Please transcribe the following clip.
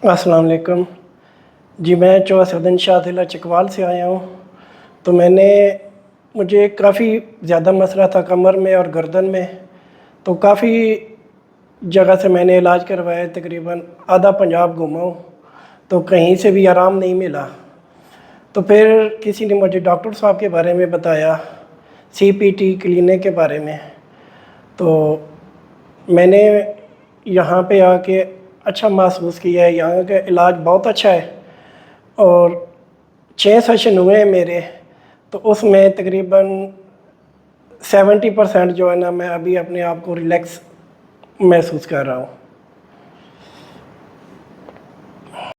अस्सलाम वालेकुम जी। मैं चौसरदीन शाहदिला चकवाल से आया हूँ। तो मुझे काफ़ी ज़्यादा मसला था कमर में और गर्दन में। तो काफ़ी जगह से मैंने इलाज करवाया, तकरीबन आधा पंजाब घूमा हूँ, तो कहीं से भी आराम नहीं मिला। तो फिर किसी ने मुझे डॉक्टर साहब के बारे में बताया, CPT क्लिनिक के बारे में। तो मैंने यहाँ पे आके अच्छा महसूस किया है। यहाँ का इलाज बहुत अच्छा है और 6 सेशन हुए हैं मेरे। तो उसमें तकरीबन 70% जो है ना, मैं अभी अपने आप को रिलैक्स महसूस कर रहा हूँ।